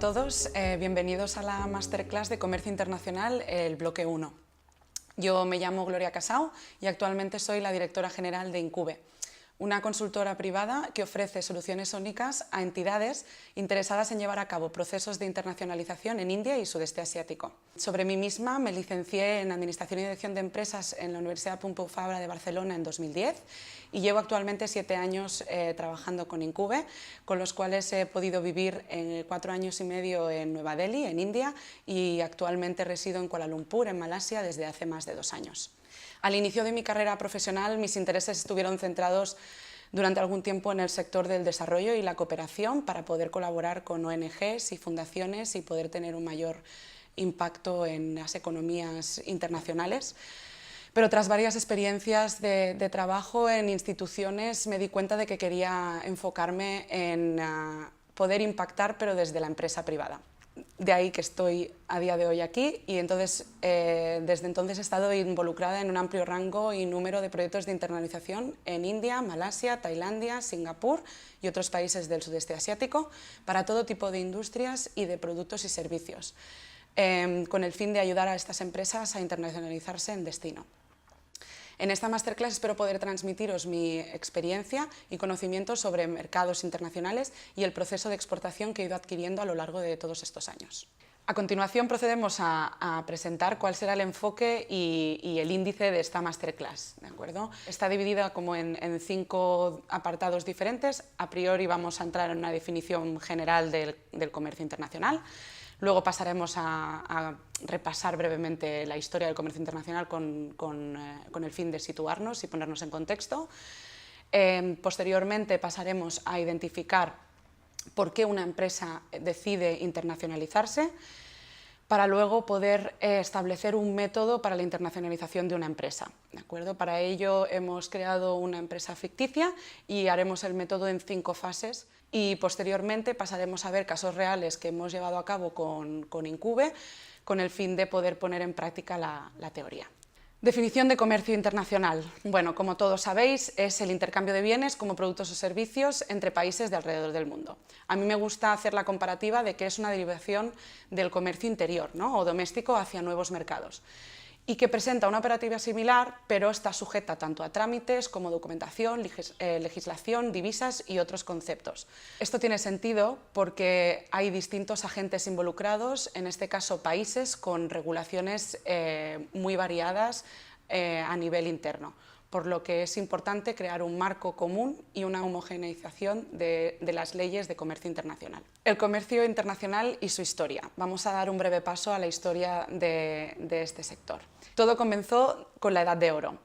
todos, bienvenidos a la Masterclass de Comercio Internacional, el bloque 1. Yo me llamo Gloria Casao y actualmente soy la directora general de Incube, una consultora privada que ofrece soluciones únicas a entidades interesadas en llevar a cabo procesos de internacionalización en India y Sudeste Asiático. Sobre mí misma, me licencié en Administración y Dirección de Empresas en la Universidad Pompeu Fabra de Barcelona en 2010 y llevo actualmente 7 años trabajando con Incube, con los cuales he podido vivir 4 años y medio en Nueva Delhi, en India, y actualmente resido en Kuala Lumpur, en Malasia, desde hace más de 2 años. Al inicio de mi carrera profesional, mis intereses estuvieron centrados durante algún tiempo en el sector del desarrollo y la cooperación para poder colaborar con ONGs y fundaciones y poder tener un mayor impacto en las economías internacionales. Pero tras varias experiencias de trabajo en instituciones me di cuenta de que quería enfocarme en poder impactar, pero desde la empresa privada. De ahí que estoy a día de hoy aquí y entonces, desde entonces he estado involucrada en un amplio rango y número de proyectos de internalización en India, Malasia, Tailandia, Singapur y otros países del sudeste asiático para todo tipo de industrias y de productos y servicios, con el fin de ayudar a estas empresas a internacionalizarse en destino. En esta masterclass espero poder transmitiros mi experiencia y conocimientos sobre mercados internacionales y el proceso de exportación que he ido adquiriendo a lo largo de todos estos años. A continuación procedemos a presentar cuál será el enfoque y el índice de esta masterclass, ¿de acuerdo? Está dividida como en 5 apartados diferentes. A priori vamos a entrar en una definición general del comercio internacional. Luego pasaremos a repasar brevemente la historia del comercio internacional con el fin de situarnos y ponernos en contexto. Posteriormente pasaremos a identificar por qué una empresa decide internacionalizarse, para luego poder establecer un método para la internacionalización de una empresa, ¿de acuerdo? Para ello hemos creado una empresa ficticia y haremos el método en 5 fases y posteriormente pasaremos a ver casos reales que hemos llevado a cabo con Incube con el fin de poder poner en práctica la teoría. Definición de comercio internacional. Bueno, como todos sabéis, es el intercambio de bienes como productos o servicios entre países de alrededor del mundo. A mí me gusta hacer la comparativa de que es una derivación del comercio interior, ¿no? O doméstico hacia nuevos mercados, y que presenta una operativa similar, pero está sujeta tanto a trámites como documentación, legislación, divisas y otros conceptos. Esto tiene sentido porque hay distintos agentes involucrados, en este caso países con regulaciones muy variadas a nivel interno, por lo que es importante crear un marco común y una homogeneización de las leyes de comercio internacional. El comercio internacional y su historia. Vamos a dar un breve paso a la historia de este sector. Todo comenzó con la Edad de Oro,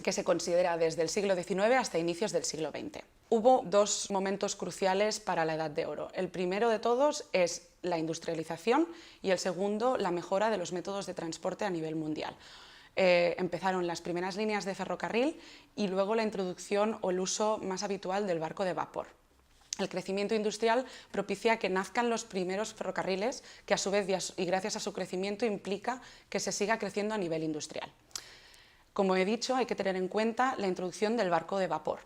que se considera desde el siglo XIX hasta inicios del siglo XX. Hubo 2 momentos cruciales para la Edad de Oro. El primero de todos es la industrialización y el segundo, la mejora de los métodos de transporte a nivel mundial. Empezaron las primeras líneas de ferrocarril y luego la introducción o el uso más habitual del barco de vapor. El crecimiento industrial propicia que nazcan los primeros ferrocarriles, que a su vez y gracias a su crecimiento implica que se siga creciendo a nivel industrial. Como he dicho, hay que tener en cuenta la introducción del barco de vapor,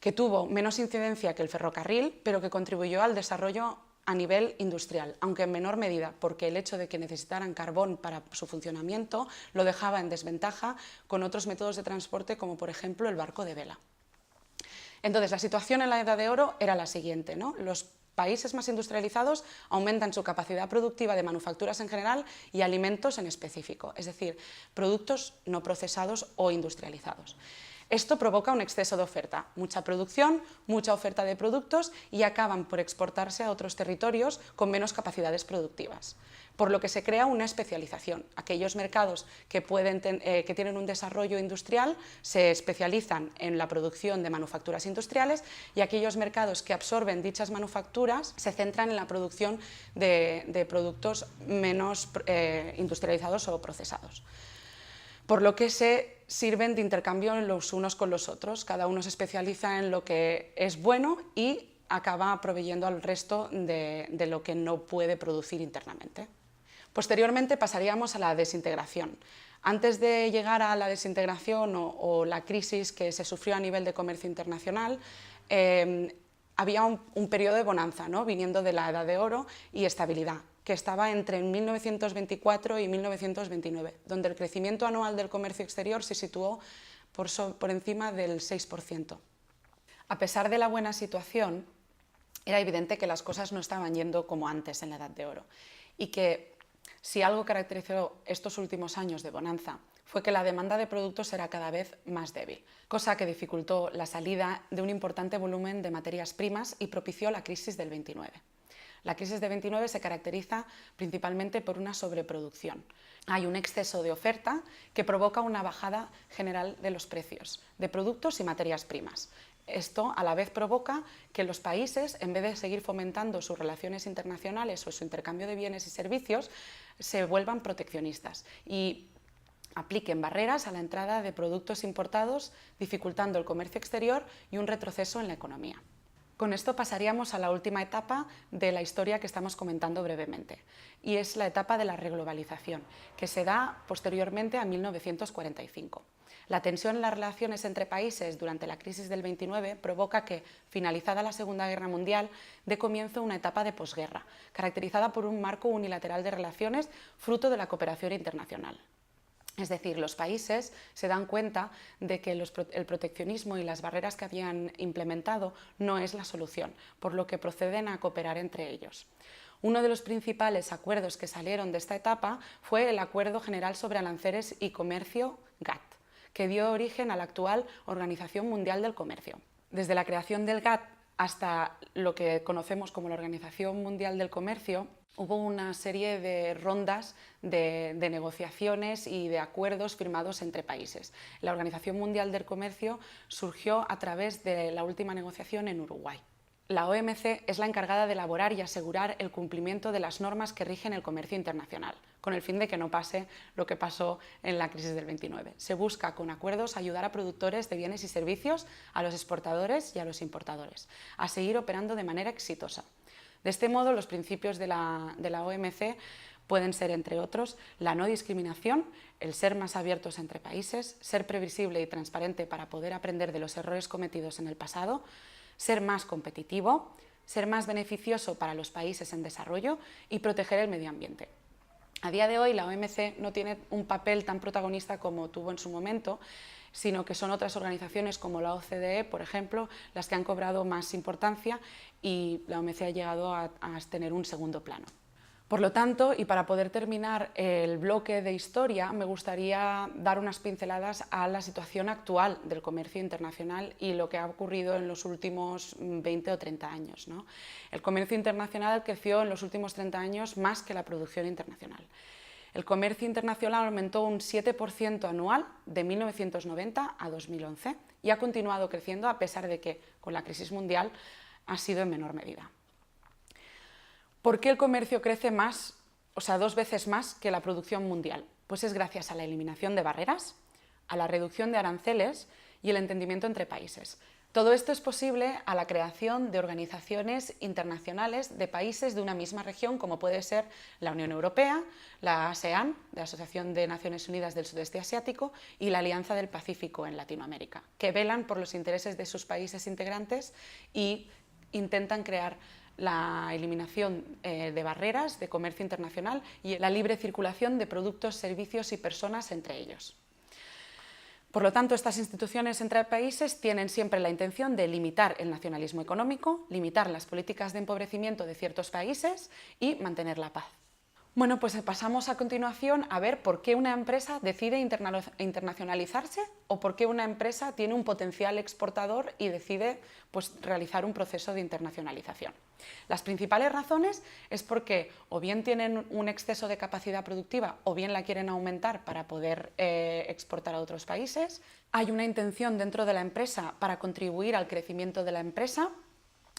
que tuvo menos incidencia que el ferrocarril, pero que contribuyó al desarrollo a nivel industrial, aunque en menor medida, porque el hecho de que necesitaran carbón para su funcionamiento lo dejaba en desventaja con otros métodos de transporte, como por ejemplo el barco de vela. Entonces, la situación en la Edad de Oro era la siguiente, ¿no? Los países más industrializados aumentan su capacidad productiva de manufacturas en general y alimentos en específico, es decir, productos no procesados o industrializados. Esto provoca un exceso de oferta, mucha producción, mucha oferta de productos y acaban por exportarse a otros territorios con menos capacidades productivas, por lo que se crea una especialización. Aquellos mercados que tienen un desarrollo industrial se especializan en la producción de manufacturas industriales y aquellos mercados que absorben dichas manufacturas se centran en la producción de productos menos industrializados o procesados, por lo que se sirven de intercambio los unos con los otros. Cada uno se especializa en lo que es bueno y acaba proveyendo al resto de lo que no puede producir internamente. Posteriormente pasaríamos a la desintegración. Antes de llegar a la desintegración o la crisis que se sufrió a nivel de comercio internacional, había un periodo de bonanza, ¿no?, viniendo de la Edad de Oro y estabilidad, que estaba entre 1924 y 1929, donde el crecimiento anual del comercio exterior se situó por encima del 6%. A pesar de la buena situación, era evidente que las cosas no estaban yendo como antes en la Edad de Oro y que si algo caracterizó estos últimos años de bonanza fue que la demanda de productos era cada vez más débil, cosa que dificultó la salida de un importante volumen de materias primas y propició la crisis del 29. La crisis del 29 se caracteriza principalmente por una sobreproducción. Hay un exceso de oferta que provoca una bajada general de los precios de productos y materias primas. Esto a la vez provoca que los países, en vez de seguir fomentando sus relaciones internacionales o su intercambio de bienes y servicios, se vuelvan proteccionistas y apliquen barreras a la entrada de productos importados, dificultando el comercio exterior y un retroceso en la economía. Con esto pasaríamos a la última etapa de la historia que estamos comentando brevemente, y es la etapa de la reglobalización, que se da posteriormente a 1945. La tensión en las relaciones entre países durante la crisis del 29 provoca que, finalizada la Segunda Guerra Mundial, dé comienzo una etapa de posguerra, caracterizada por un marco unilateral de relaciones fruto de la cooperación internacional. Es decir, los países se dan cuenta de que el proteccionismo y las barreras que habían implementado no es la solución, por lo que proceden a cooperar entre ellos. Uno de los principales acuerdos que salieron de esta etapa fue el Acuerdo General sobre Aranceles y Comercio, GATT, que dio origen a la actual Organización Mundial del Comercio. Desde la creación del GATT hasta lo que conocemos como la Organización Mundial del Comercio, hubo una serie de rondas de negociaciones y de acuerdos firmados entre países. La Organización Mundial del Comercio surgió a través de la última negociación en Uruguay. La OMC es la encargada de elaborar y asegurar el cumplimiento de las normas que rigen el comercio internacional, con el fin de que no pase lo que pasó en la crisis del 29. Se busca con acuerdos ayudar a productores de bienes y servicios, a los exportadores y a los importadores, a seguir operando de manera exitosa. De este modo, los principios de la OMC pueden ser, entre otros, la no discriminación, el ser más abiertos entre países, ser previsible y transparente para poder aprender de los errores cometidos en el pasado, ser más competitivo, ser más beneficioso para los países en desarrollo y proteger el medio ambiente. A día de hoy la OMC no tiene un papel tan protagonista como tuvo en su momento, sino que son otras organizaciones como la OCDE, por ejemplo, las que han cobrado más importancia y la OMC ha llegado a tener un segundo plano. Por lo tanto, y para poder terminar el bloque de historia, me gustaría dar unas pinceladas a la situación actual del comercio internacional y lo que ha ocurrido en los últimos 20 o 30 años, ¿no? El comercio internacional creció en los últimos 30 años más que la producción internacional. El comercio internacional aumentó un 7% anual de 1990 a 2011 y ha continuado creciendo a pesar de que, con la crisis mundial, ha sido en menor medida. ¿Por qué el comercio crece más, o sea, 2 veces más que la producción mundial? Pues es gracias a la eliminación de barreras, a la reducción de aranceles y el entendimiento entre países. Todo esto es posible a la creación de organizaciones internacionales de países de una misma región, como puede ser la Unión Europea, la ASEAN, la Asociación de Naciones Unidas del Sudeste Asiático, y la Alianza del Pacífico en Latinoamérica, que velan por los intereses de sus países integrantes y intentan crear la eliminación de barreras de comercio internacional y la libre circulación de productos, servicios y personas entre ellos. Por lo tanto, estas instituciones entre países tienen siempre la intención de limitar el nacionalismo económico, limitar las políticas de empobrecimiento de ciertos países y mantener la paz. Bueno, pues pasamos a continuación a ver por qué una empresa decide internacionalizarse o por qué una empresa tiene un potencial exportador y decide realizar un proceso de internacionalización. Las principales razones es porque o bien tienen un exceso de capacidad productiva o bien la quieren aumentar para poder exportar a otros países. Hay una intención dentro de la empresa para contribuir al crecimiento de la empresa.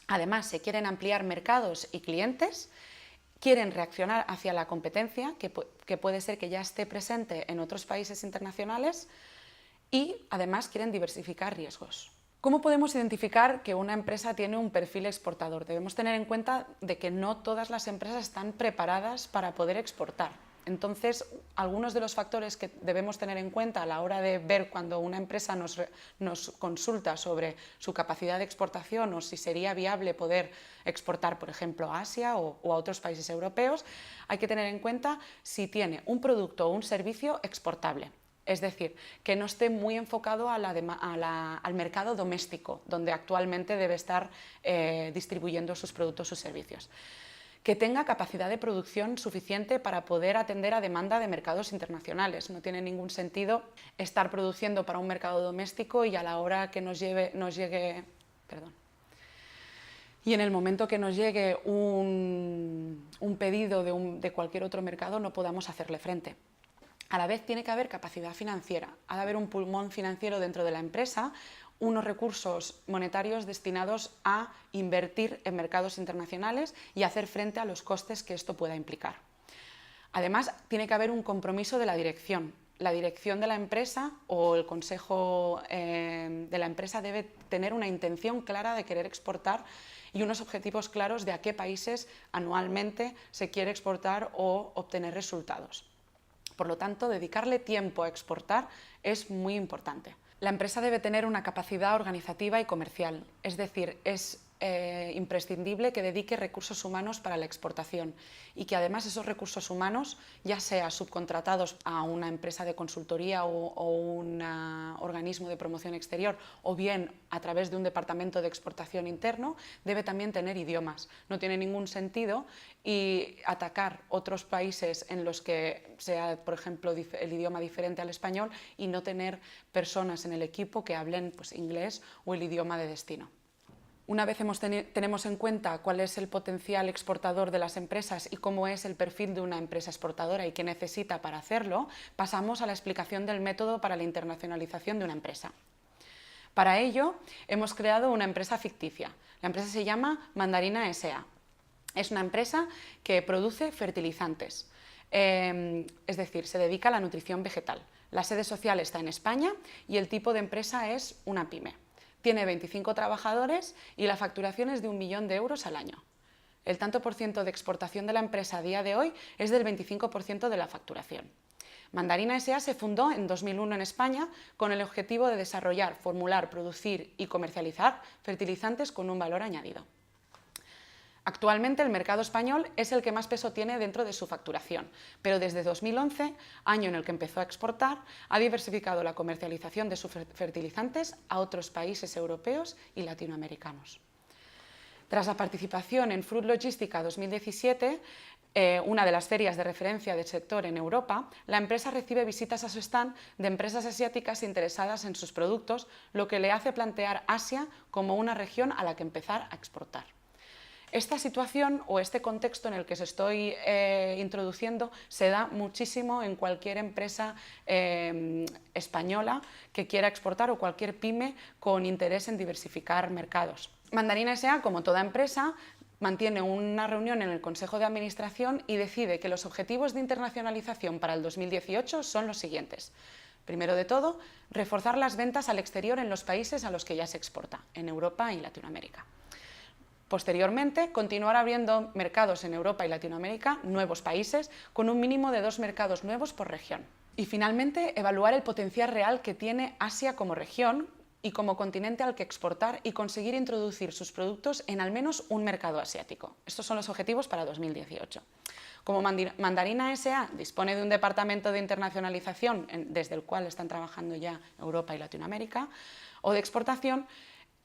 Además, se quieren ampliar mercados y clientes. Quieren reaccionar hacia la competencia, que puede ser que ya esté presente en otros países internacionales, y además quieren diversificar riesgos. ¿Cómo podemos identificar que una empresa tiene un perfil exportador? Debemos tener en cuenta de que no todas las empresas están preparadas para poder exportar. Entonces, algunos de los factores que debemos tener en cuenta a la hora de ver cuando una empresa nos consulta sobre su capacidad de exportación o si sería viable poder exportar, por ejemplo, a Asia o a otros países europeos, hay que tener en cuenta si tiene un producto o un servicio exportable. Es decir, que no esté muy enfocado al mercado doméstico, donde actualmente debe estar distribuyendo sus productos o servicios. Que tenga capacidad de producción suficiente para poder atender a demanda de mercados internacionales. No tiene ningún sentido estar produciendo para un mercado doméstico y a la hora que nos llegue y en el momento que nos llegue un pedido de cualquier otro mercado no podamos hacerle frente. A la vez tiene que haber capacidad financiera, ha de haber un pulmón financiero dentro de la empresa, unos recursos monetarios destinados a invertir en mercados internacionales y hacer frente a los costes que esto pueda implicar. Además, tiene que haber un compromiso de la dirección. La dirección de la empresa o el consejo de la empresa debe tener una intención clara de querer exportar y unos objetivos claros de a qué países anualmente se quiere exportar o obtener resultados. Por lo tanto, dedicarle tiempo a exportar es muy importante. La empresa debe tener una capacidad organizativa y comercial, es decir, es imprescindible que dedique recursos humanos para la exportación y que además esos recursos humanos, ya sea subcontratados a una empresa de consultoría o un organismo de promoción exterior o bien a través de un departamento de exportación interno, debe también tener idiomas. No tiene ningún sentido y atacar otros países en los que sea, por ejemplo, el idioma diferente al español y no tener personas en el equipo que hablen inglés o el idioma de destino. Una vez tenemos en cuenta cuál es el potencial exportador de las empresas y cómo es el perfil de una empresa exportadora y qué necesita para hacerlo, pasamos a la explicación del método para la internacionalización de una empresa. Para ello, hemos creado una empresa ficticia. La empresa se llama Mandarina S.A. Es una empresa que produce fertilizantes, es decir, se dedica a la nutrición vegetal. La sede social está en España y el tipo de empresa es una pyme. Tiene 25 trabajadores y la facturación es de 1 millón de euros al año. El tanto por ciento de exportación de la empresa a día de hoy es del 25% de la facturación. Mandarina S.A. se fundó en 2001 en España con el objetivo de desarrollar, formular, producir y comercializar fertilizantes con un valor añadido. Actualmente el mercado español es el que más peso tiene dentro de su facturación, pero desde 2011, año en el que empezó a exportar, ha diversificado la comercialización de sus fertilizantes a otros países europeos y latinoamericanos. Tras la participación en Fruit Logística 2017, una de las ferias de referencia del sector en Europa, la empresa recibe visitas a su stand de empresas asiáticas interesadas en sus productos, lo que le hace plantear Asia como una región a la que empezar a exportar. Esta situación o este contexto en el que os estoy introduciendo se da muchísimo en cualquier empresa española que quiera exportar o cualquier pyme con interés en diversificar mercados. Mandarina S.A., como toda empresa, mantiene una reunión en el Consejo de Administración y decide que los objetivos de internacionalización para el 2018 son los siguientes. Primero de todo, reforzar las ventas al exterior en los países a los que ya se exporta, en Europa y Latinoamérica. Posteriormente, continuar abriendo mercados en Europa y Latinoamérica, nuevos países, con un mínimo de 2 mercados nuevos por región. Y finalmente, evaluar el potencial real que tiene Asia como región y como continente al que exportar y conseguir introducir sus productos en al menos un mercado asiático. Estos son los objetivos para 2018. Como Mandarina S.A. dispone de un departamento de internacionalización desde el cual están trabajando ya Europa y Latinoamérica, o de exportación,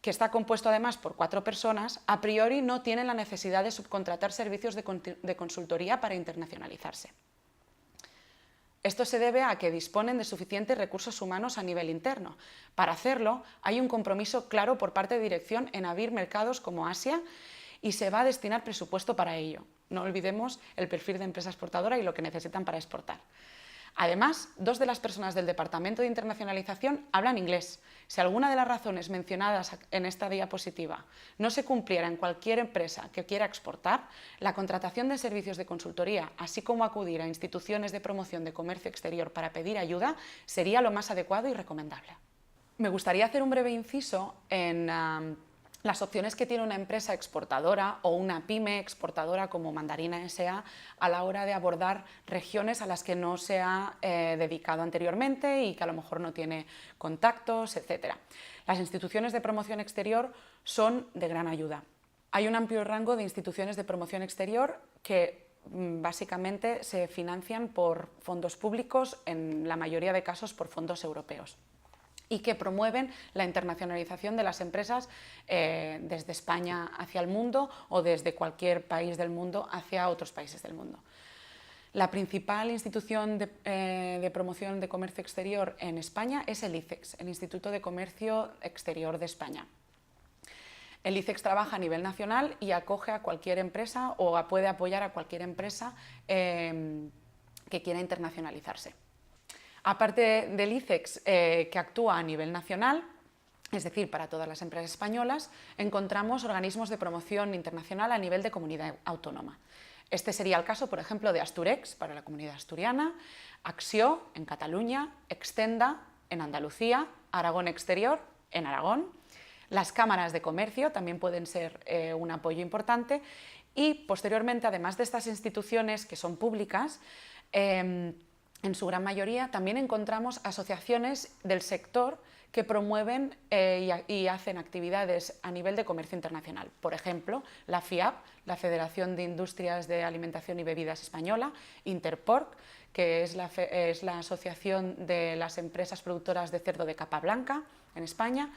que está compuesto además por 4 personas, a priori no tienen la necesidad de subcontratar servicios de consultoría para internacionalizarse. Esto se debe a que disponen de suficientes recursos humanos a nivel interno. Para hacerlo, hay un compromiso claro por parte de dirección en abrir mercados como Asia y se va a destinar presupuesto para ello. No olvidemos el perfil de empresa exportadora y lo que necesitan para exportar. Además, 2 de las personas del Departamento de Internacionalización hablan inglés. Si alguna de las razones mencionadas en esta diapositiva no se cumpliera en cualquier empresa que quiera exportar, la contratación de servicios de consultoría, así como acudir a instituciones de promoción de comercio exterior para pedir ayuda, sería lo más adecuado y recomendable. Me gustaría hacer un breve inciso en las opciones que tiene una empresa exportadora o una pyme exportadora como Mandarina S.A. a la hora de abordar regiones a las que no se ha dedicado anteriormente y que a lo mejor no tiene contactos, etc. Las instituciones de promoción exterior son de gran ayuda. Hay un amplio rango de instituciones de promoción exterior que básicamente se financian por fondos públicos, en la mayoría de casos por fondos europeos, y que promueven la internacionalización de las empresas desde España hacia el mundo o desde cualquier país del mundo hacia otros países del mundo. La principal institución de promoción de comercio exterior en España es el ICEX, el Instituto de Comercio Exterior de España. El ICEX trabaja a nivel nacional y acoge a cualquier empresa o puede apoyar a cualquier empresa que quiera internacionalizarse. Aparte del ICEX, que actúa a nivel nacional, es decir, para todas las empresas españolas, encontramos organismos de promoción internacional a nivel de comunidad autónoma. Este sería el caso, por ejemplo, de Asturex para la comunidad asturiana, Acció en Cataluña, Extenda en Andalucía, Aragón Exterior en Aragón. Las cámaras de comercio también pueden ser un apoyo importante y, posteriormente, además de estas instituciones que son públicas, en su gran mayoría también encontramos asociaciones del sector que promueven y hacen actividades a nivel de comercio internacional. Por ejemplo, la FIAP, la Federación de Industrias de Alimentación y Bebidas Española, Interporc, que es la asociación de las empresas productoras de cerdo de capa blanca en España,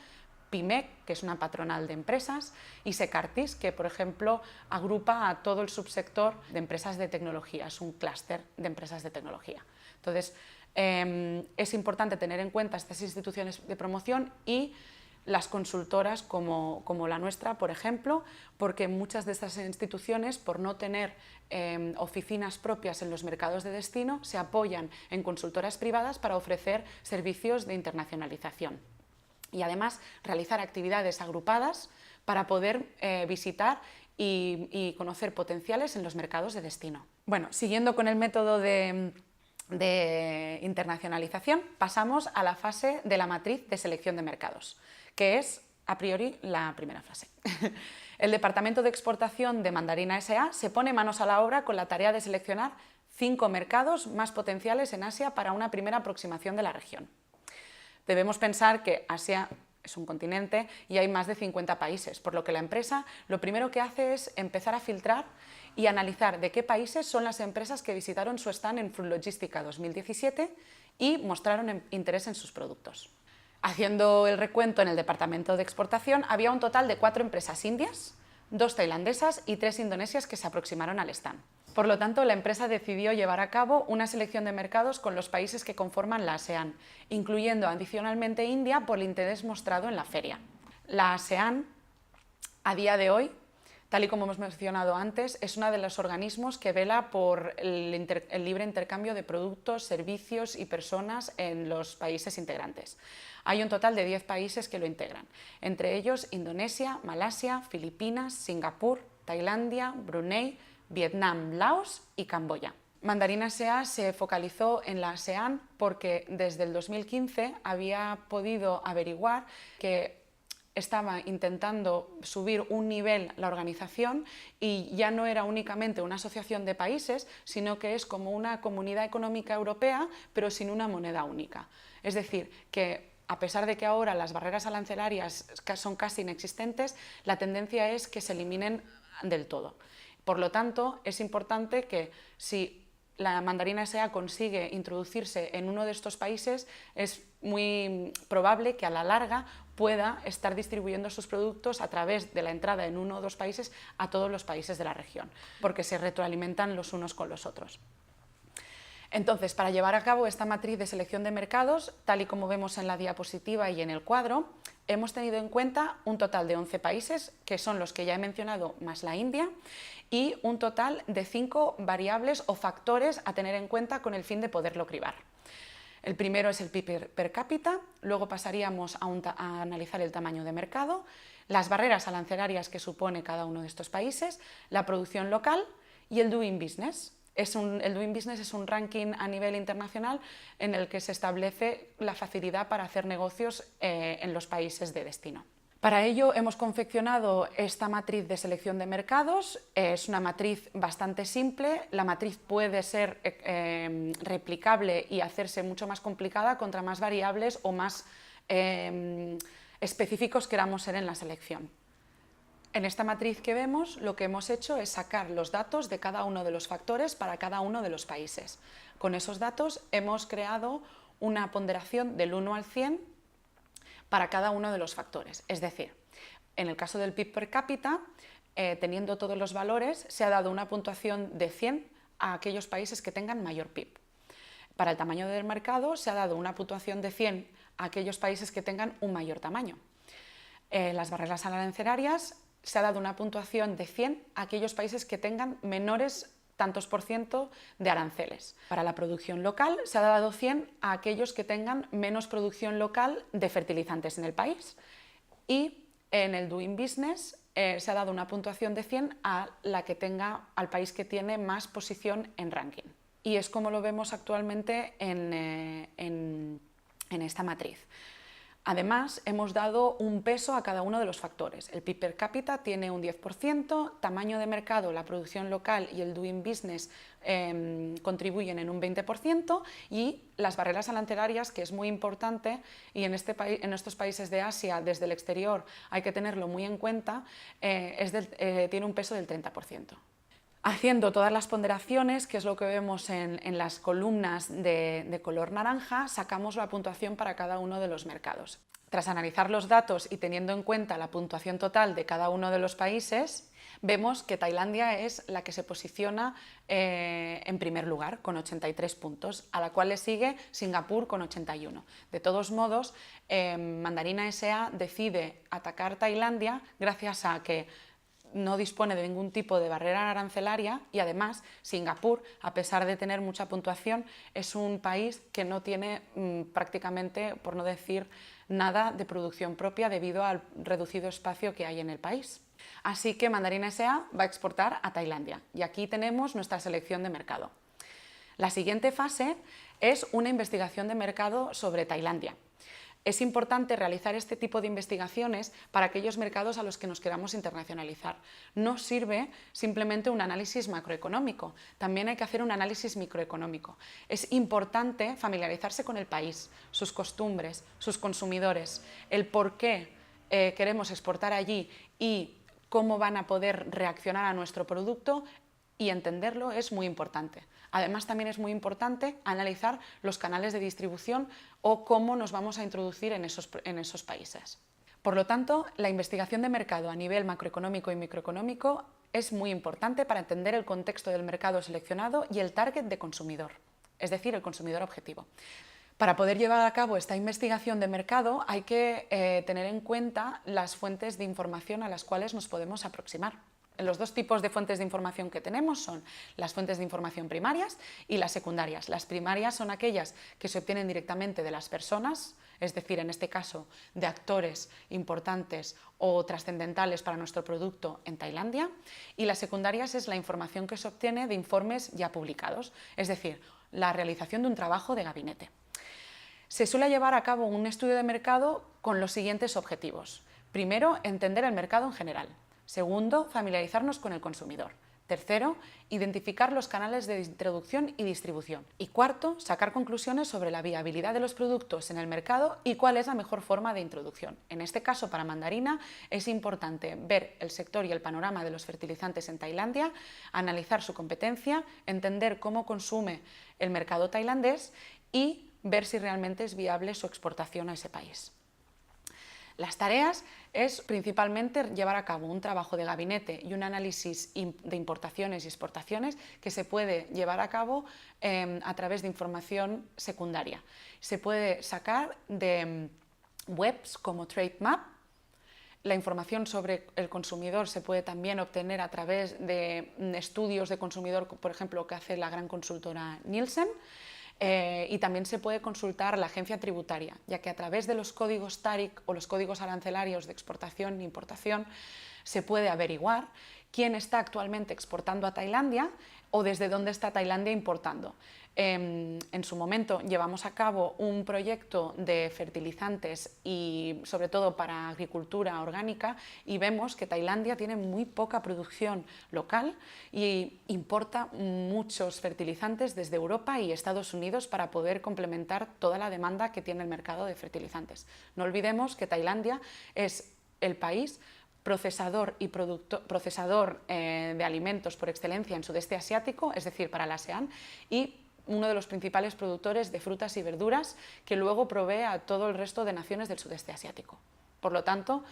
PIMEC, que es una patronal de empresas, y Secartis, que por ejemplo agrupa a todo el subsector de empresas de tecnología, es un clúster de empresas de tecnología. Entonces, es importante tener en cuenta estas instituciones de promoción y las consultoras como la nuestra, por ejemplo, porque muchas de estas instituciones, por no tener oficinas propias en los mercados de destino, se apoyan en consultoras privadas para ofrecer servicios de internacionalización y además realizar actividades agrupadas para poder visitar y conocer potenciales en los mercados de destino. Bueno, siguiendo con el método de internacionalización, pasamos a la fase de la matriz de selección de mercados, que es, a priori, la primera fase. El Departamento de Exportación de Mandarina S.A. se pone manos a la obra con la tarea de seleccionar 5 mercados más potenciales en Asia para una primera aproximación de la región. Debemos pensar que Asia es un continente y hay más de 50 países, por lo que la empresa lo primero que hace es empezar a filtrar y analizar de qué países son las empresas que visitaron su stand en Fruit Logística 2017 y mostraron interés en sus productos. Haciendo el recuento en el departamento de exportación, había un total de 4 empresas indias, 2 tailandesas y 3 indonesias que se aproximaron al stand. Por lo tanto, la empresa decidió llevar a cabo una selección de mercados con los países que conforman la ASEAN, incluyendo adicionalmente India por el interés mostrado en la feria. La ASEAN, a día de hoy, tal y como hemos mencionado antes, es uno de los organismos que vela por el libre intercambio de productos, servicios y personas en los países integrantes. Hay un total de 10 países que lo integran, entre ellos Indonesia, Malasia, Filipinas, Singapur, Tailandia, Brunei, Vietnam, Laos y Camboya. Mandarina S.A. se focalizó en la ASEAN porque desde el 2015 había podido averiguar que estaba intentando subir un nivel la organización y ya no era únicamente una asociación de países, sino que es como una comunidad económica europea, pero sin una moneda única. Es decir, que a pesar de que ahora las barreras arancelarias son casi inexistentes, la tendencia es que se eliminen del todo. Por lo tanto, es importante que si la Mandarina S.A. consigue introducirse en uno de estos países, es muy probable que a la larga pueda estar distribuyendo sus productos a través de la entrada en uno o dos países a todos los países de la región, porque se retroalimentan los unos con los otros. Entonces, para llevar a cabo esta matriz de selección de mercados, tal y como vemos en la diapositiva y en el cuadro, hemos tenido en cuenta un total de 11 países, que son los que ya he mencionado, más la India, y un total de 5 variables o factores a tener en cuenta con el fin de poderlo cribar. El primero es el PIB per cápita, luego pasaríamos a analizar el tamaño de mercado, las barreras arancelarias que supone cada uno de estos países, la producción local y el Doing Business. El Doing Business es un ranking a nivel internacional en el que se establece la facilidad para hacer negocios en los países de destino. Para ello hemos confeccionado esta matriz de selección de mercados. Es una matriz bastante simple. La matriz puede ser replicable y hacerse mucho más complicada contra más variables o más específicos queramos ser en la selección. En esta matriz que vemos, lo que hemos hecho es sacar los datos de cada uno de los factores para cada uno de los países. Con esos datos hemos creado una ponderación del 1 al 100 para cada uno de los factores. Es decir, en el caso del PIB per cápita, teniendo todos los valores, se ha dado una puntuación de 100 a aquellos países que tengan mayor PIB. Para el tamaño del mercado, se ha dado una puntuación de 100 a aquellos países que tengan un mayor tamaño. Las barreras arancelarias, se ha dado una puntuación de 100 a aquellos países que tengan menores tantos por ciento de aranceles. Para la producción local se ha dado 100 a aquellos que tengan menos producción local de fertilizantes en el país. Y en el Doing Business se ha dado una puntuación de 100 a la que tenga, al país que tiene más posición en ranking. Y es como lo vemos actualmente en esta matriz. Además, hemos dado un peso a cada uno de los factores. El PIB per cápita tiene un 10%, tamaño de mercado, la producción local y el doing business contribuyen en un 20% y las barreras arancelarias, que es muy importante y en estos países de Asia, desde el exterior, hay que tenerlo muy en cuenta, tiene un peso del 30%. Haciendo todas las ponderaciones, que es lo que vemos en las columnas de color naranja, sacamos la puntuación para cada uno de los mercados. Tras analizar los datos y teniendo en cuenta la puntuación total de cada uno de los países, vemos que Tailandia es la que se posiciona en primer lugar, con 83 puntos, a la cual le sigue Singapur con 81. De todos modos, Mandarina S.A. decide atacar Tailandia gracias a que no dispone de ningún tipo de barrera arancelaria y además Singapur, a pesar de tener mucha puntuación, es un país que no tiene prácticamente, por no decir nada, de producción propia debido al reducido espacio que hay en el país. Así que Mandarina S.A. va a exportar a Tailandia y aquí tenemos nuestra selección de mercado. La siguiente fase es una investigación de mercado sobre Tailandia. Es importante realizar este tipo de investigaciones para aquellos mercados a los que nos queramos internacionalizar. No sirve simplemente un análisis macroeconómico, también hay que hacer un análisis microeconómico. Es importante familiarizarse con el país, sus costumbres, sus consumidores, el por qué queremos exportar allí y cómo van a poder reaccionar a nuestro producto, y entenderlo es muy importante. Además, también es muy importante analizar los canales de distribución o cómo nos vamos a introducir en esos países. Por lo tanto, la investigación de mercado a nivel macroeconómico y microeconómico es muy importante para entender el contexto del mercado seleccionado y el target de consumidor, es decir, el consumidor objetivo. Para poder llevar a cabo esta investigación de mercado hay que tener en cuenta las fuentes de información a las cuales nos podemos aproximar. Los dos tipos de fuentes de información que tenemos son las fuentes de información primarias y las secundarias. Las primarias son aquellas que se obtienen directamente de las personas, es decir, en este caso, de actores importantes o trascendentales para nuestro producto en Tailandia, y las secundarias es la información que se obtiene de informes ya publicados, es decir, la realización de un trabajo de gabinete. Se suele llevar a cabo un estudio de mercado con los siguientes objetivos. Primero, entender el mercado en general. Segundo, familiarizarnos con el consumidor. Tercero, identificar los canales de introducción y distribución. Y cuarto, sacar conclusiones sobre la viabilidad de los productos en el mercado y cuál es la mejor forma de introducción. En este caso, para Mandarina, es importante ver el sector y el panorama de los fertilizantes en Tailandia, analizar su competencia, entender cómo consume el mercado tailandés y ver si realmente es viable su exportación a ese país. Las tareas es principalmente llevar a cabo un trabajo de gabinete y un análisis de importaciones y exportaciones que se puede llevar a cabo a través de información secundaria. Se puede sacar de webs como TradeMap. La información sobre el consumidor se puede también obtener a través de estudios de consumidor, por ejemplo, que hace la gran consultora Nielsen. Y también se puede consultar la agencia tributaria, ya que a través de los códigos TARIC o los códigos arancelarios de exportación e importación se puede averiguar quién está actualmente exportando a Tailandia o desde dónde está Tailandia importando. En su momento llevamos a cabo un proyecto de fertilizantes y sobre todo para agricultura orgánica y vemos que Tailandia tiene muy poca producción local y importa muchos fertilizantes desde Europa y Estados Unidos para poder complementar toda la demanda que tiene el mercado de fertilizantes. No olvidemos que Tailandia es el país procesador de alimentos por excelencia en sudeste asiático, es decir, para la ASEAN, y uno de los principales productores de frutas y verduras que luego provee a todo el resto de naciones del sudeste asiático. Por lo tanto,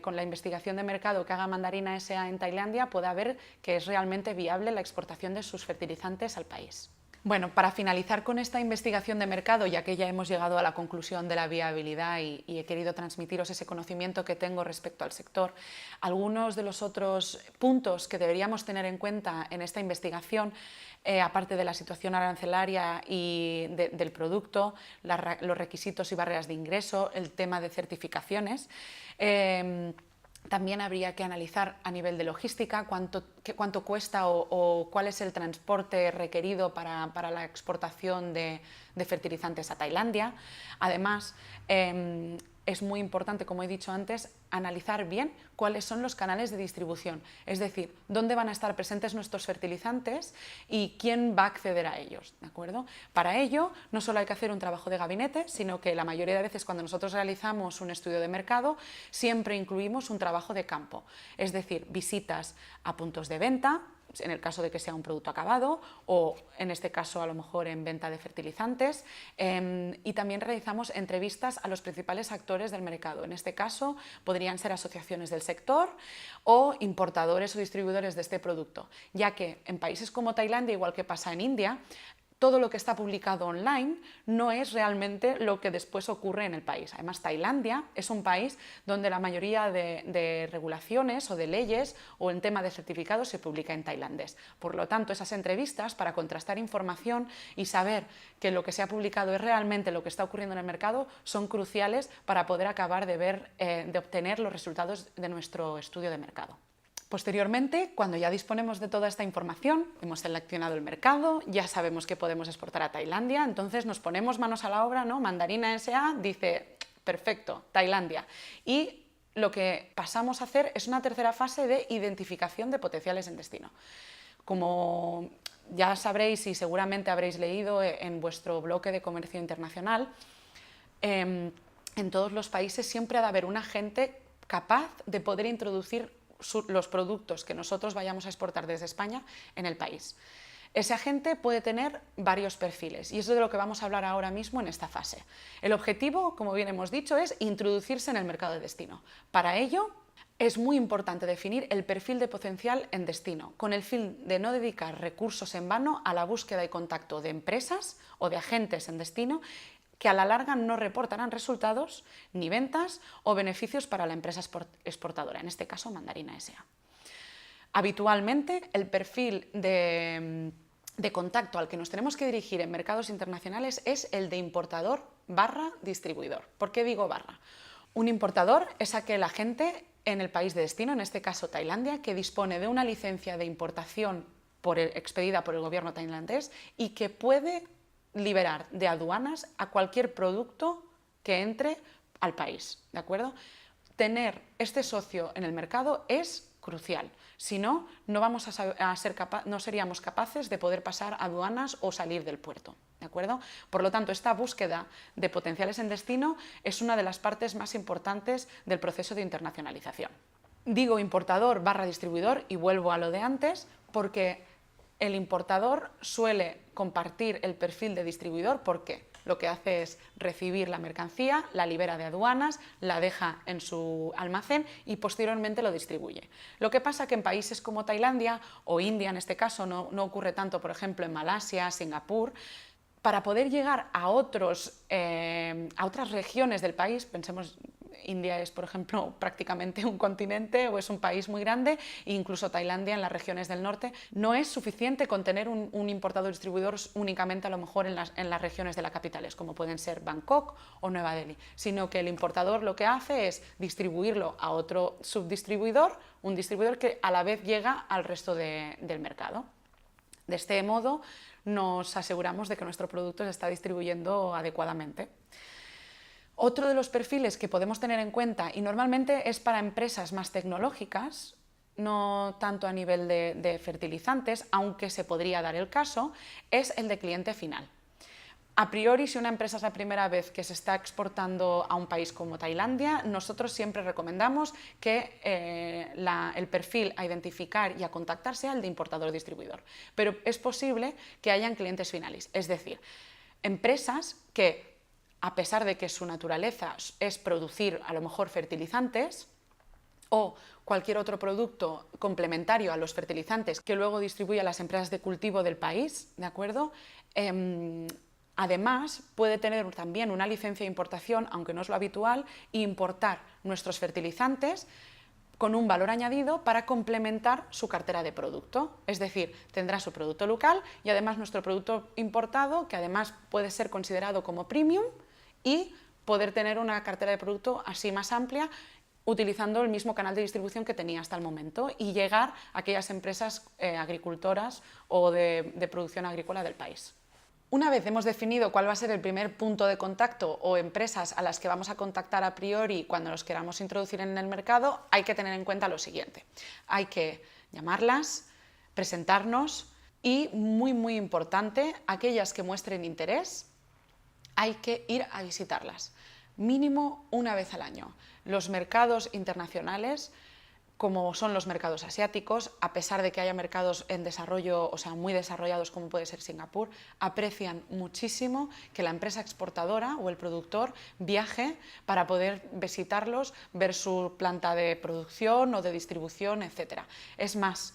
con la investigación de mercado que haga Mandarina S.A. en Tailandia, pueda ver que es realmente viable la exportación de sus fertilizantes al país. Bueno, para finalizar con esta investigación de mercado, ya que ya hemos llegado a la conclusión de la viabilidad y he querido transmitiros ese conocimiento que tengo respecto al sector, algunos de los otros puntos que deberíamos tener en cuenta en esta investigación, aparte de la situación arancelaria y del producto, los requisitos y barreras de ingreso, el tema de certificaciones, también habría que analizar a nivel de logística cuánto cuesta o cuál es el transporte requerido para la exportación de fertilizantes a Tailandia. Además, es muy importante, como he dicho antes, analizar bien cuáles son los canales de distribución, es decir, dónde van a estar presentes nuestros fertilizantes y quién va a acceder a ellos, ¿de acuerdo? Para ello, no solo hay que hacer un trabajo de gabinete, sino que la mayoría de veces cuando nosotros realizamos un estudio de mercado, siempre incluimos un trabajo de campo, es decir, visitas a puntos de venta, en el caso de que sea un producto acabado o en este caso a lo mejor en venta de fertilizantes, y también realizamos entrevistas a los principales actores del mercado. En este caso podrían ser asociaciones del sector o importadores o distribuidores de este producto, ya que en países como Tailandia, igual que pasa en India, todo lo que está publicado online no es realmente lo que después ocurre en el país. Además, Tailandia es un país donde la mayoría de regulaciones o de leyes o en tema de certificados se publica en tailandés. Por lo tanto, esas entrevistas para contrastar información y saber que lo que se ha publicado es realmente lo que está ocurriendo en el mercado son cruciales para poder acabar de obtener los resultados de nuestro estudio de mercado. Posteriormente, cuando ya disponemos de toda esta información, hemos seleccionado el mercado, ya sabemos que podemos exportar a Tailandia, entonces nos ponemos manos a la obra, ¿no? Mandarina S.A. dice, perfecto, Tailandia. Y lo que pasamos a hacer es una tercera fase de identificación de potenciales en destino. Como ya sabréis y seguramente habréis leído en vuestro bloque de comercio internacional, en todos los países siempre ha de haber un agente capaz de poder introducir los productos que nosotros vayamos a exportar desde España en el país. Ese agente puede tener varios perfiles y eso es de lo que vamos a hablar ahora mismo en esta fase. El objetivo, como bien hemos dicho, es introducirse en el mercado de destino. Para ello, es muy importante definir el perfil de potencial en destino, con el fin de no dedicar recursos en vano a la búsqueda y contacto de empresas o de agentes en destino que a la larga no reportarán resultados, ni ventas o beneficios para la empresa exportadora, en este caso Mandarina S.A. Habitualmente, el perfil de contacto al que nos tenemos que dirigir en mercados internacionales es el de importador / distribuidor. ¿Por qué digo barra? Un importador es aquel agente en el país de destino, en este caso Tailandia, que dispone de una licencia de importación expedida por el gobierno tailandés y que puede liberar de aduanas a cualquier producto que entre al país, ¿de acuerdo? Tener este socio en el mercado es crucial, si no, no seríamos capaces de poder pasar aduanas o salir del puerto, ¿de acuerdo? Por lo tanto, esta búsqueda de potenciales en destino es una de las partes más importantes del proceso de internacionalización. Digo importador / distribuidor y vuelvo a lo de antes porque el importador suele compartir el perfil de distribuidor porque lo que hace es recibir la mercancía, la libera de aduanas, la deja en su almacén y posteriormente lo distribuye. Lo que pasa que en países como Tailandia o India, en este caso, no ocurre tanto, por ejemplo, en Malasia, Singapur. Para poder llegar a otras regiones del país, pensemos, India es, por ejemplo, prácticamente un continente o es un país muy grande, e incluso Tailandia en las regiones del norte, no es suficiente con tener un importador distribuidor únicamente a lo mejor en las regiones de las capitales, como pueden ser Bangkok o Nueva Delhi, sino que el importador lo que hace es distribuirlo a otro subdistribuidor, un distribuidor que a la vez llega al resto del mercado. De este modo, nos aseguramos de que nuestro producto se está distribuyendo adecuadamente. Otro de los perfiles que podemos tener en cuenta, y normalmente es para empresas más tecnológicas, no tanto a nivel de fertilizantes, aunque se podría dar el caso, es el de cliente final. A priori, si una empresa es la primera vez que se está exportando a un país como Tailandia, nosotros siempre recomendamos que el perfil a identificar y a contactar sea el de importador-distribuidor. Pero es posible que hayan clientes finales, es decir, empresas que, a pesar de que su naturaleza es producir a lo mejor fertilizantes o cualquier otro producto complementario a los fertilizantes que luego distribuye a las empresas de cultivo del país, ¿de acuerdo? Además, puede tener también una licencia de importación, aunque no es lo habitual, e importar nuestros fertilizantes con un valor añadido para complementar su cartera de producto. Es decir, tendrá su producto local y además nuestro producto importado, que además puede ser considerado como premium, y poder tener una cartera de producto así más amplia, utilizando el mismo canal de distribución que tenía hasta el momento y llegar a aquellas empresas agricultoras o de producción agrícola del país. Una vez hemos definido cuál va a ser el primer punto de contacto o empresas a las que vamos a contactar a priori cuando los queramos introducir en el mercado, hay que tener en cuenta lo siguiente. Hay que llamarlas, presentarnos y, muy importante, aquellas que muestren interés, hay que ir a visitarlas, mínimo una vez al año. Los mercados internacionales, como son los mercados asiáticos, a pesar de que haya mercados en desarrollo, o sea, muy desarrollados como puede ser Singapur, aprecian muchísimo que la empresa exportadora o el productor viaje para poder visitarlos, ver su planta de producción o de distribución, etc. Es más,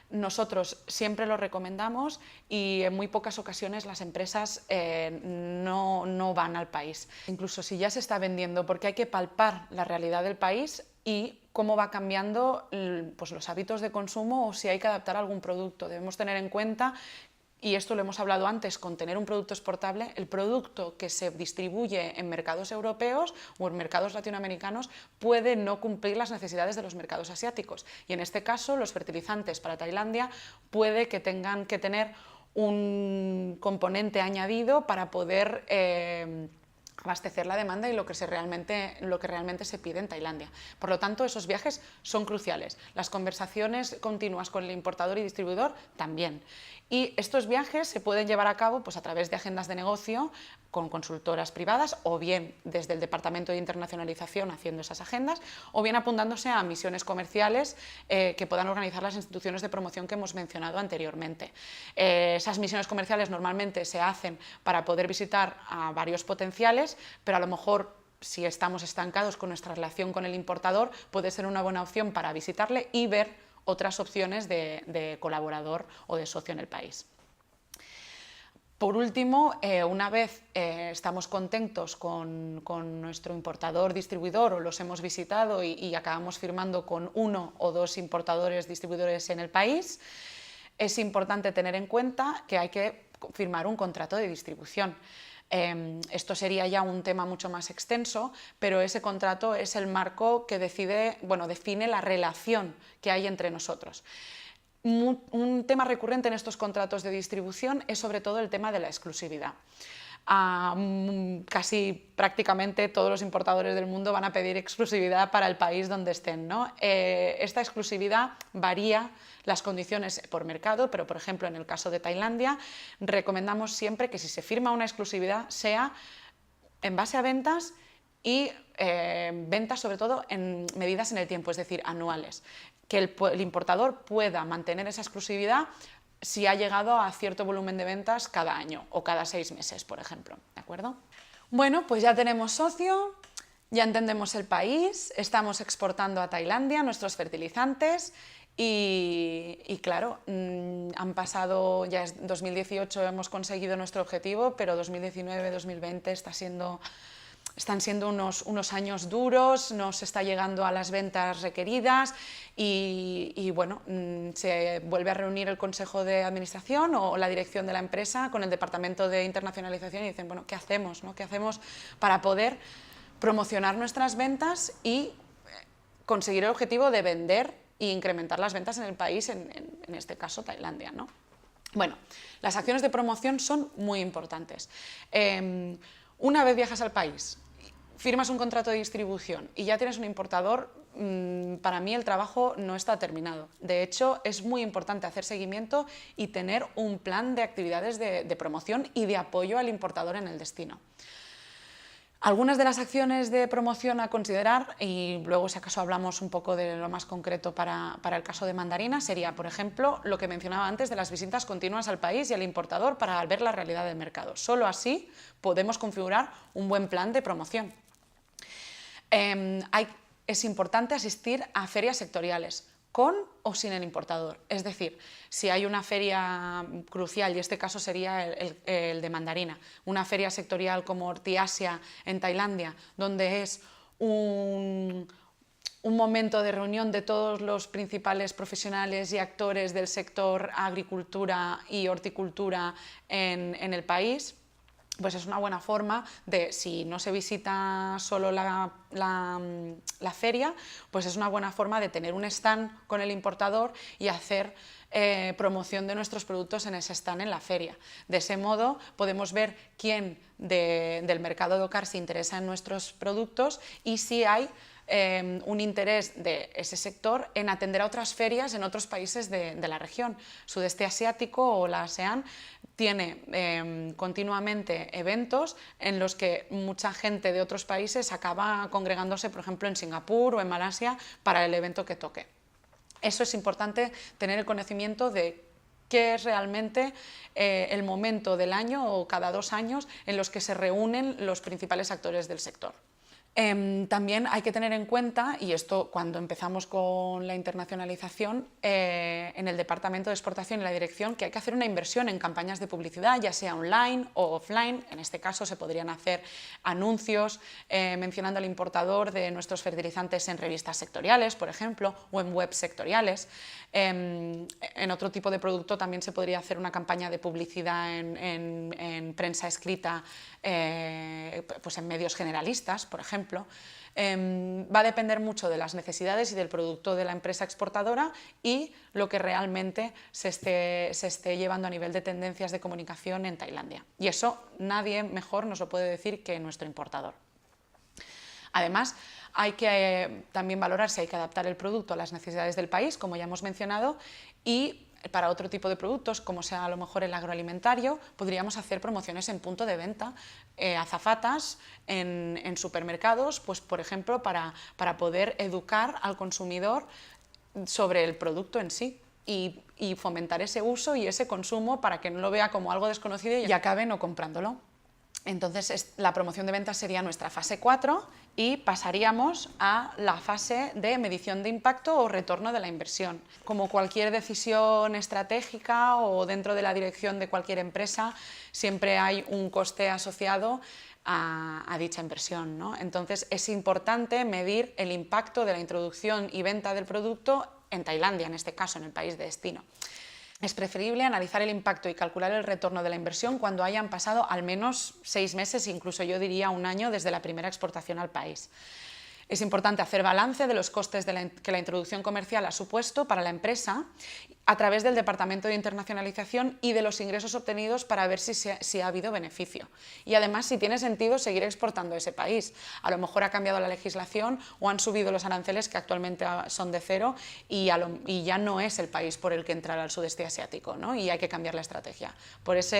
nosotros siempre lo recomendamos y en muy pocas ocasiones las empresas no van al país. Incluso si ya se está vendiendo, porque hay que palpar la realidad del país y cómo va cambiando pues, los hábitos de consumo o si hay que adaptar algún producto. Debemos tener en cuenta, y esto lo hemos hablado antes, con tener un producto exportable, el producto que se distribuye en mercados europeos o en mercados latinoamericanos puede no cumplir las necesidades de los mercados asiáticos. Y en este caso, los fertilizantes para Tailandia puede que tengan que tener un componente añadido para poder abastecer la demanda y lo que realmente se pide en Tailandia. Por lo tanto, esos viajes son cruciales. Las conversaciones continuas con el importador y distribuidor también. Y estos viajes se pueden llevar a cabo pues, a través de agendas de negocio con consultoras privadas o bien desde el Departamento de Internacionalización haciendo esas agendas o bien apuntándose a misiones comerciales que puedan organizar las instituciones de promoción que hemos mencionado anteriormente. Esas misiones comerciales normalmente se hacen para poder visitar a varios potenciales, pero a lo mejor si estamos estancados con nuestra relación con el importador puede ser una buena opción para visitarle y ver otras opciones de colaborador o de socio en el país. Por último, una vez estamos contentos con nuestro importador distribuidor o los hemos visitado y acabamos firmando con uno o dos importadores distribuidores en el país, es importante tener en cuenta que hay que firmar un contrato de distribución. Esto sería ya un tema mucho más extenso, pero ese contrato es el marco que define la relación que hay entre nosotros. Un tema recurrente en estos contratos de distribución es sobre todo el tema de la exclusividad. Casi prácticamente todos los importadores del mundo van a pedir exclusividad para el país donde estén, ¿no? Esta exclusividad varía las condiciones por mercado, pero por ejemplo en el caso de Tailandia recomendamos siempre que si se firma una exclusividad sea en base a ventas y ventas sobre todo en medidas en el tiempo, es decir, anuales, que el importador pueda mantener esa exclusividad si ha llegado a cierto volumen de ventas cada año o cada 6 meses, por ejemplo, ¿de acuerdo? Bueno, pues ya tenemos socio, ya entendemos el país, estamos exportando a Tailandia nuestros fertilizantes y claro, han pasado, ya es 2018 hemos conseguido nuestro objetivo, pero 2019-2020 están siendo unos años duros, no se está llegando a las ventas requeridas y bueno, se vuelve a reunir el Consejo de Administración o la dirección de la empresa con el Departamento de Internacionalización y dicen, bueno, ¿qué hacemos, no? ¿Qué hacemos para poder promocionar nuestras ventas y conseguir el objetivo de vender e incrementar las ventas en el país, en este caso Tailandia, ¿no? Bueno, las acciones de promoción son muy importantes. Una vez viajas al país, firmas un contrato de distribución y ya tienes un importador, para mí el trabajo no está terminado. De hecho, es muy importante hacer seguimiento y tener un plan de actividades de promoción y de apoyo al importador en el destino. Algunas de las acciones de promoción a considerar, y luego si acaso hablamos un poco de lo más concreto para el caso de Mandarina, sería, por ejemplo, lo que mencionaba antes de las visitas continuas al país y al importador para ver la realidad del mercado. Solo así podemos configurar un buen plan de promoción. Es importante asistir a ferias sectoriales, con o sin el importador. Es decir, si hay una feria crucial, y este caso sería el de Mandarina, una feria sectorial como Hortiasia en Tailandia, donde es un momento de reunión de todos los principales profesionales y actores del sector agricultura y horticultura en el país, pues es una buena forma de, si no se visita solo la feria, pues es una buena forma de tener un stand con el importador y hacer promoción de nuestros productos en ese stand en la feria. De ese modo podemos ver quién del mercado local se interesa en nuestros productos y si hay un interés de ese sector en atender a otras ferias en otros países de la región. Sudeste asiático o la ASEAN tiene continuamente eventos en los que mucha gente de otros países acaba congregándose, por ejemplo, en Singapur o en Malasia para el evento que toque. Eso es importante, tener el conocimiento de qué es realmente el momento del año o cada 2 años en los que se reúnen los principales actores del sector. También hay que tener en cuenta, y esto cuando empezamos con la internacionalización, en el Departamento de Exportación y la Dirección, que hay que hacer una inversión en campañas de publicidad, ya sea online o offline. En este caso se podrían hacer anuncios mencionando al importador de nuestros fertilizantes en revistas sectoriales, por ejemplo, o en webs sectoriales. En otro tipo de producto también se podría hacer una campaña de publicidad en prensa escrita, pues en medios generalistas, por ejemplo. Va a depender mucho de las necesidades y del producto de la empresa exportadora y lo que realmente se esté llevando a nivel de tendencias de comunicación en Tailandia. Y eso nadie mejor nos lo puede decir que nuestro importador. Además, hay que también valorar si hay que adaptar el producto a las necesidades del país, como ya hemos mencionado, y para otro tipo de productos, como sea a lo mejor el agroalimentario, podríamos hacer promociones en punto de venta, azafatas en supermercados, pues por ejemplo, para poder educar al consumidor sobre el producto en sí y fomentar ese uso y ese consumo para que no lo vea como algo desconocido y acabe no comprándolo. Entonces, la promoción de ventas sería nuestra fase 4 y pasaríamos a la fase de medición de impacto o retorno de la inversión. Como cualquier decisión estratégica o dentro de la dirección de cualquier empresa, siempre hay un coste asociado a dicha inversión, ¿no? Entonces, es importante medir el impacto de la introducción y venta del producto en Tailandia, en este caso, en el país de destino. Es preferible analizar el impacto y calcular el retorno de la inversión cuando hayan pasado al menos 6 meses, incluso yo diría 1 año desde la primera exportación al país. Es importante hacer balance de los costes que la introducción comercial ha supuesto para la empresa a través del Departamento de Internacionalización y de los ingresos obtenidos para ver si ha habido beneficio. Y además si tiene sentido seguir exportando a ese país. A lo mejor ha cambiado la legislación o han subido los aranceles que actualmente son de 0 y ya no es el país por el que entrar al sudeste asiático, ¿no? Y hay que cambiar la estrategia. Por esa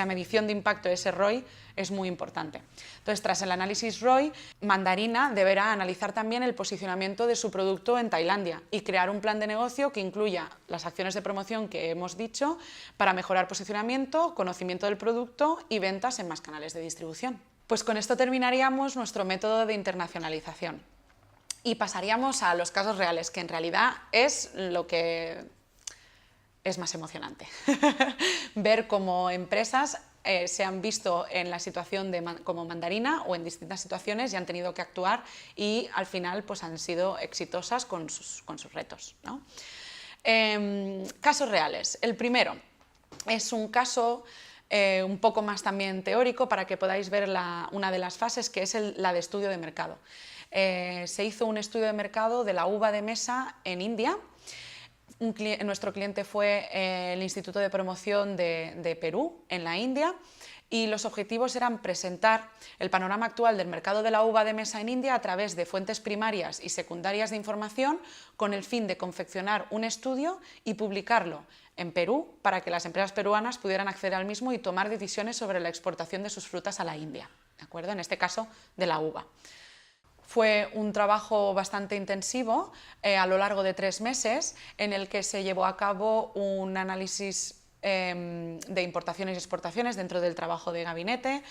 medición de impacto, ese ROI, es muy importante. Entonces, tras el análisis ROI, Mandarina deberá analizar también el posicionamiento de su producto en Tailandia y crear un plan de negocio que incluya las acciones de promoción que hemos dicho para mejorar posicionamiento, conocimiento del producto y ventas en más canales de distribución. Pues con esto terminaríamos nuestro método de internacionalización y pasaríamos a los casos reales, que en realidad es lo que es más emocionante. Ver cómo empresas se han visto en la situación como Mandarina o en distintas situaciones y han tenido que actuar y al final pues, han sido exitosas con sus retos, ¿no? Casos reales. El primero es un caso un poco más también teórico para que podáis ver una de las fases, que es la de estudio de mercado. Se hizo un estudio de mercado de la uva de mesa en India, Nuestro cliente fue el Instituto de Promoción de Perú, en la India, y los objetivos eran presentar el panorama actual del mercado de la uva de mesa en India a través de fuentes primarias y secundarias de información, con el fin de confeccionar un estudio y publicarlo en Perú para que las empresas peruanas pudieran acceder al mismo y tomar decisiones sobre la exportación de sus frutas a la India, ¿de acuerdo? En este caso, de la uva. Fue un trabajo bastante intensivo a lo largo de 3 meses, en el que se llevó a cabo un análisis de importaciones y exportaciones dentro del trabajo de gabinete,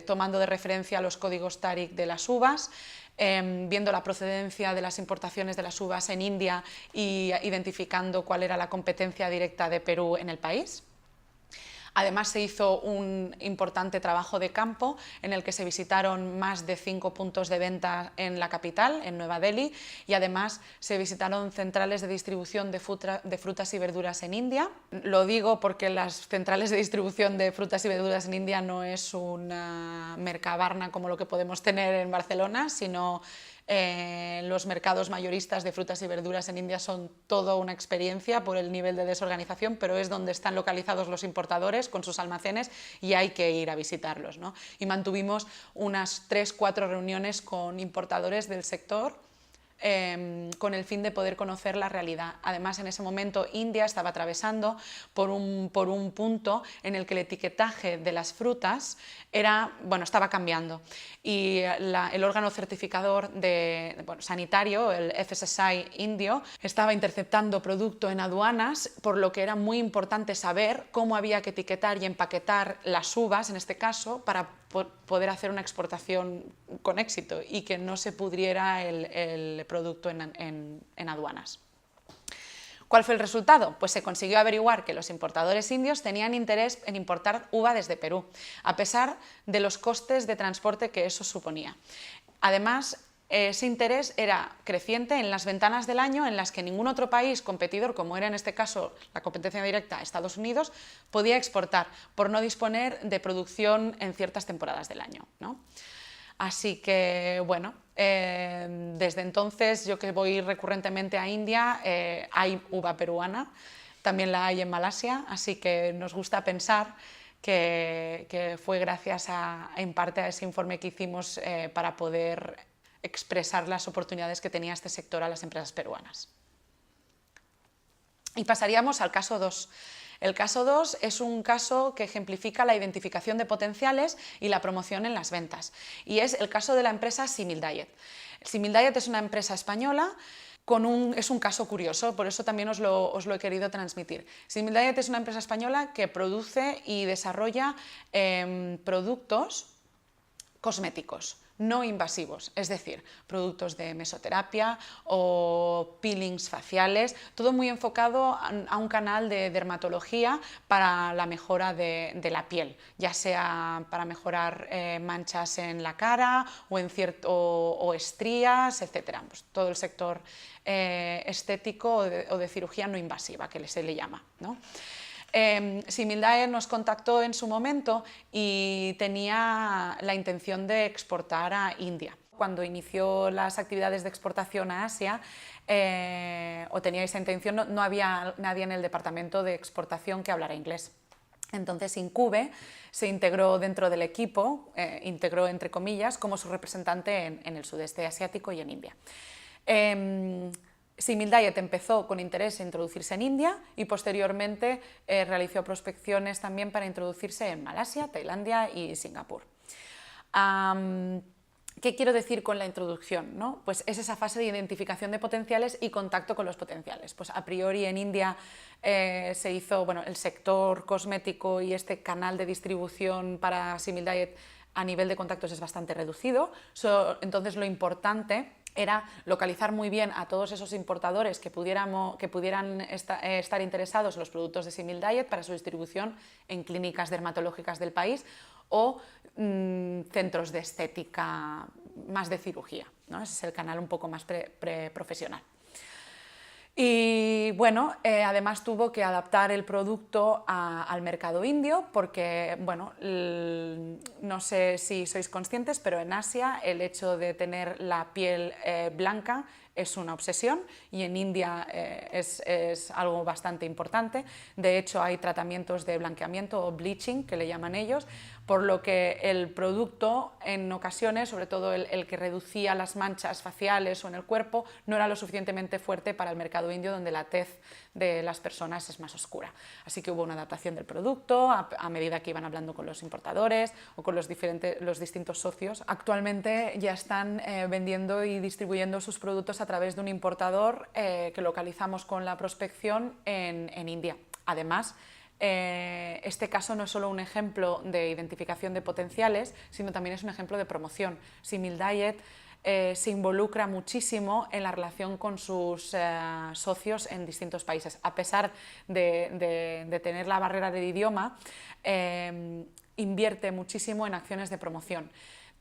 tomando de referencia los códigos TARIC de las uvas, viendo la procedencia de las importaciones de las uvas en India y identificando cuál era la competencia directa de Perú en el país. Además, se hizo un importante trabajo de campo en el que se visitaron más de 5 puntos de venta en la capital, en Nueva Delhi, y además se visitaron centrales de distribución de frutas y verduras en India. Lo digo porque las centrales de distribución de frutas y verduras en India no es una mercabarna como lo que podemos tener en Barcelona, sino los mercados mayoristas de frutas y verduras en India son toda una experiencia por el nivel de desorganización, pero es donde están localizados los importadores con sus almacenes y hay que ir a visitarlos, ¿no? Y mantuvimos unas 3-4 reuniones con importadores del sector con el fin de poder conocer la realidad. Además, en ese momento India estaba atravesando por un punto en el que el etiquetaje de las frutas estaba cambiando, y el órgano certificador sanitario, el FSSAI indio, estaba interceptando producto en aduanas, por lo que era muy importante saber cómo había que etiquetar y empaquetar las uvas, en este caso, para poder hacer una exportación con éxito y que no se pudriera el producto en aduanas. ¿Cuál fue el resultado? Pues se consiguió averiguar que los importadores indios tenían interés en importar uva desde Perú, a pesar de los costes de transporte que eso suponía. Además, ese interés era creciente en las ventanas del año en las que ningún otro país competidor, como era en este caso la competencia directa Estados Unidos, podía exportar por no disponer de producción en ciertas temporadas del año, ¿no? Así que, bueno, desde entonces, yo que voy recurrentemente a India, hay uva peruana, también la hay en Malasia, así que nos gusta pensar que fue gracias en parte a ese informe que hicimos para poder expresar las oportunidades que tenía este sector a las empresas peruanas. Y pasaríamos al caso 2. El caso 2 es un caso que ejemplifica la identificación de potenciales y la promoción en las ventas, y es el caso de la empresa Simil Diet. Simil Diet es una empresa española, es un caso curioso, por eso también os lo he querido transmitir. Simil Diet es una empresa española que produce y desarrolla productos cosméticos no invasivos, es decir, productos de mesoterapia o peelings faciales, todo muy enfocado a un canal de dermatología para la mejora de la piel, ya sea para mejorar manchas en la cara o estrías, etc. Pues todo el sector estético o de cirugía no invasiva, que se le llama, ¿no? Simil Diet nos contactó en su momento y tenía la intención de exportar a India. Cuando inició las actividades de exportación a Asia, o tenía esa intención, no había nadie en el departamento de exportación que hablara inglés. Entonces Incube se integró dentro del equipo, integró entre comillas, como su representante en el sudeste asiático y en India. Simil Diet empezó con interés en introducirse en India y posteriormente realizó prospecciones también para introducirse en Malasia, Tailandia y Singapur. ¿Qué quiero decir con la introducción, ¿no? Pues es esa fase de identificación de potenciales y contacto con los potenciales. Pues a priori en India se hizo, el sector cosmético y este canal de distribución para Simil Diet a nivel de contactos es bastante reducido, entonces lo importante era localizar muy bien a todos esos importadores que pudieran estar interesados en los productos de Simil Diet para su distribución en clínicas dermatológicas del país o centros de estética más de cirugía, ¿no? Ese es el canal un poco más profesional. Y además tuvo que adaptar el producto al mercado indio porque, no sé si sois conscientes, pero en Asia el hecho de tener la piel blanca es una obsesión y en India es algo bastante importante. De hecho, hay tratamientos de blanqueamiento o bleaching, que le llaman ellos, por lo que el producto en ocasiones, sobre todo el que reducía las manchas faciales o en el cuerpo, no era lo suficientemente fuerte para el mercado indio, donde la tez de las personas es más oscura. Así que hubo una adaptación del producto a medida que iban hablando con los importadores o con los distintos socios. Actualmente ya están vendiendo y distribuyendo sus productos a través de un importador que localizamos con la prospección en India. Además, este caso no es solo un ejemplo de identificación de potenciales, sino también es un ejemplo de promoción. Simil Diet se involucra muchísimo en la relación con sus socios en distintos países. A pesar de tener la barrera del idioma, invierte muchísimo en acciones de promoción,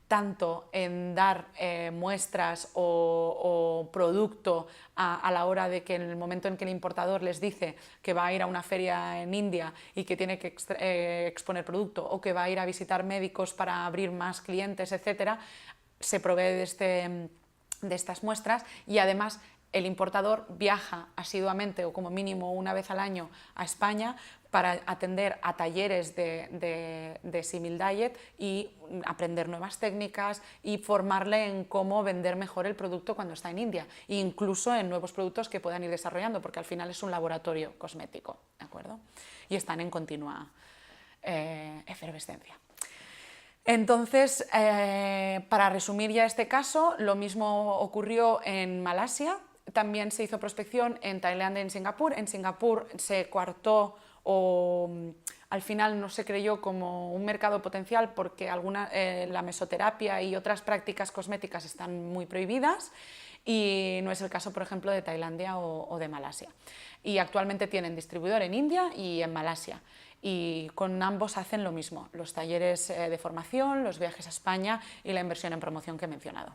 tanto en dar muestras o producto a la hora de que en el momento en que el importador les dice que va a ir a una feria en India y que tiene que exponer producto, o que va a ir a visitar médicos para abrir más clientes, etcétera, se provee de estas muestras, y además el importador viaja asiduamente o como mínimo una vez al año a España para atender a talleres de Simil Diet y aprender nuevas técnicas y formarle en cómo vender mejor el producto cuando está en India, e incluso en nuevos productos que puedan ir desarrollando, porque al final es un laboratorio cosmético, ¿de acuerdo? Y están en continua efervescencia. Entonces, para resumir ya este caso, lo mismo ocurrió en Malasia. También se hizo prospección en Tailandia y en Singapur. En Singapur se coartó o al final no se creyó como un mercado potencial porque la mesoterapia y otras prácticas cosméticas están muy prohibidas, y no es el caso, por ejemplo, de Tailandia o de Malasia. Y actualmente tienen distribuidor en India y en Malasia. Y con ambos hacen lo mismo, los talleres de formación, los viajes a España y la inversión en promoción que he mencionado.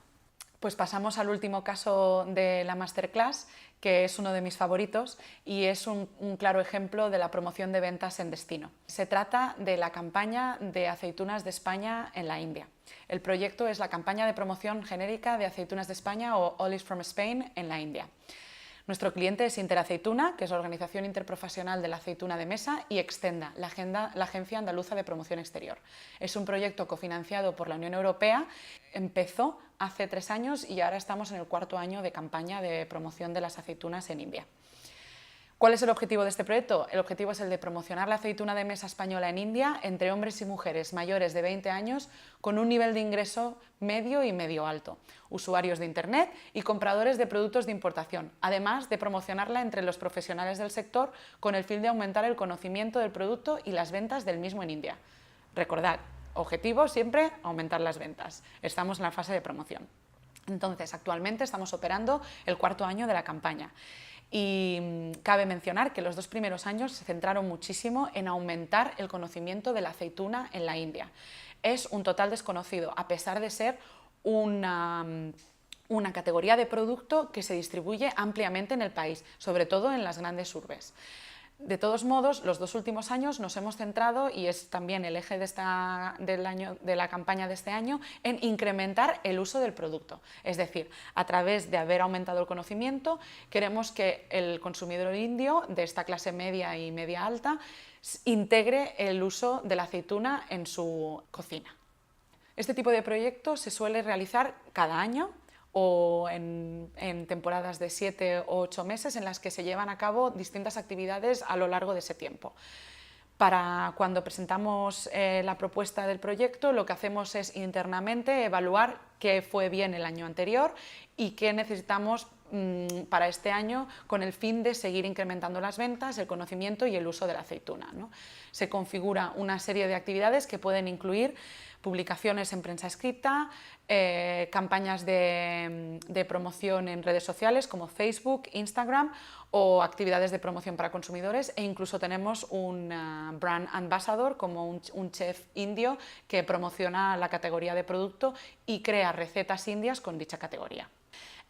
Pues pasamos al último caso de la masterclass, que es uno de mis favoritos y es un claro ejemplo de la promoción de ventas en destino. Se trata de la campaña de aceitunas de España en la India. El proyecto es la campaña de promoción genérica de aceitunas de España, o Olives from Spain, en la India. Nuestro cliente es Interaceituna, que es la Organización Interprofesional de la Aceituna de Mesa, y Extenda, la Agencia Andaluza de Promoción Exterior. Es un proyecto cofinanciado por la Unión Europea. Empezó hace 3 años y ahora estamos en el 4.º año de campaña de promoción de las aceitunas en India. ¿Cuál es el objetivo de este proyecto? El objetivo es el de promocionar la aceituna de mesa española en India entre hombres y mujeres mayores de 20 años con un nivel de ingreso medio y medio alto, usuarios de Internet y compradores de productos de importación, además de promocionarla entre los profesionales del sector con el fin de aumentar el conocimiento del producto y las ventas del mismo en India. Recordad, objetivo siempre aumentar las ventas. Estamos en la fase de promoción. Entonces, actualmente estamos operando el 4.º año de la campaña. Y cabe mencionar que los 2 primeros años se centraron muchísimo en aumentar el conocimiento de la aceituna en la India. Es un total desconocido, a pesar de ser una categoría de producto que se distribuye ampliamente en el país, sobre todo en las grandes urbes. De todos modos, los 2 últimos años nos hemos centrado, y es también el eje de la campaña de este año, en incrementar el uso del producto. Es decir, a través de haber aumentado el conocimiento, queremos que el consumidor indio de esta clase media y media alta integre el uso de la aceituna en su cocina. Este tipo de proyecto se suele realizar cada año, o en temporadas de 7 o 8 meses, en las que se llevan a cabo distintas actividades a lo largo de ese tiempo. Para cuando presentamos la propuesta del proyecto, lo que hacemos es internamente evaluar qué fue bien el año anterior y qué necesitamos para este año, con el fin de seguir incrementando las ventas, el conocimiento y el uso de la aceituna, ¿no? Se configura una serie de actividades que pueden incluir publicaciones en prensa escrita, campañas de promoción en redes sociales como Facebook, Instagram, o actividades de promoción para consumidores, e incluso tenemos un brand ambassador como un chef indio que promociona la categoría de producto y crea recetas indias con dicha categoría.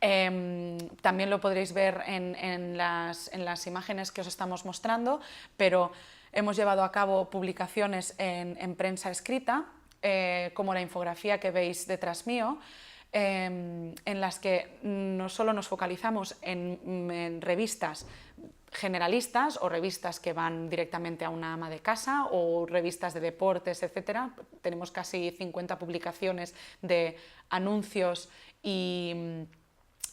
También lo podréis ver en las imágenes que os estamos mostrando, pero hemos llevado a cabo publicaciones en prensa escrita, como la infografía que veis detrás mío, en las que no solo nos focalizamos en revistas generalistas o revistas que van directamente a una ama de casa o revistas de deportes, etcétera. Tenemos casi 50 publicaciones de anuncios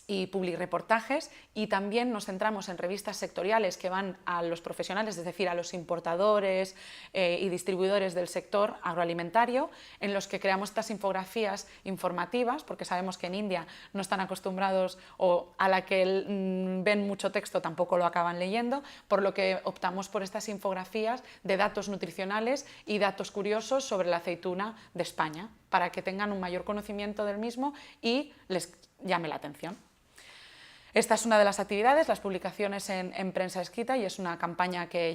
y publireportajes, y también nos centramos en revistas sectoriales que van a los profesionales, es decir, a los importadores y distribuidores del sector agroalimentario, en los que creamos estas infografías informativas, porque sabemos que en India no están acostumbrados, o a la que ven mucho texto tampoco lo acaban leyendo, por lo que optamos por estas infografías de datos nutricionales y datos curiosos sobre la aceituna de España, para que tengan un mayor conocimiento del mismo y les llame la atención. Esta es una de las actividades, las publicaciones en prensa escrita, y es una campaña que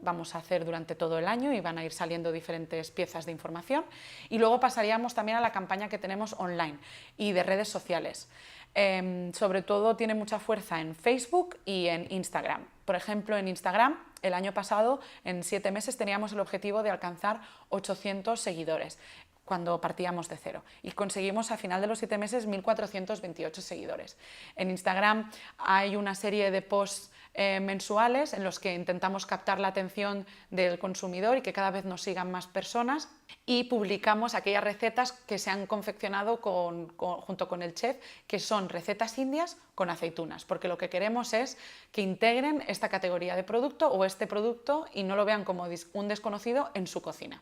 vamos a hacer durante todo el año y van a ir saliendo diferentes piezas de información. Y luego pasaríamos también a la campaña que tenemos online y de redes sociales. Sobre todo tiene mucha fuerza en Facebook y en Instagram. Por ejemplo, en Instagram, el año pasado, en 7 meses, teníamos el objetivo de alcanzar 800 seguidores cuando partíamos de cero, y conseguimos a final de los 7 meses 1.428 seguidores. En Instagram hay una serie de posts mensuales en los que intentamos captar la atención del consumidor y que cada vez nos sigan más personas, y publicamos aquellas recetas que se han confeccionado junto con el chef, que son recetas indias con aceitunas, porque lo que queremos es que integren esta categoría de producto o este producto y no lo vean como un desconocido en su cocina.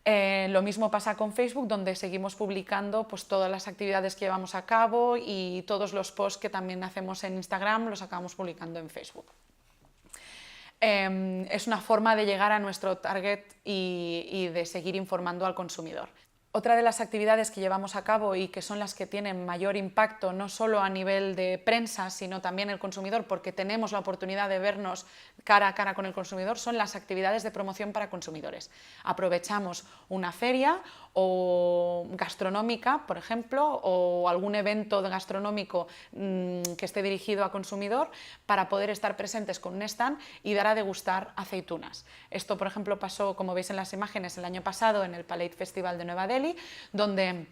Lo mismo pasa con Facebook, donde seguimos publicando pues, todas las actividades que llevamos a cabo, y todos los posts que también hacemos en Instagram los acabamos publicando en Facebook. Es una forma de llegar a nuestro target y de seguir informando al consumidor. Otra de las actividades que llevamos a cabo y que son las que tienen mayor impacto, no solo a nivel de prensa, sino también el consumidor, porque tenemos la oportunidad de vernos cara a cara con el consumidor, son las actividades de promoción para consumidores. Aprovechamos una feria o gastronómica, por ejemplo, o algún evento gastronómico que esté dirigido a consumidor, para poder estar presentes con un stand y dar a degustar aceitunas. Esto, por ejemplo, pasó, como veis en las imágenes, el año pasado en el Palate Festival de Nueva Delhi, donde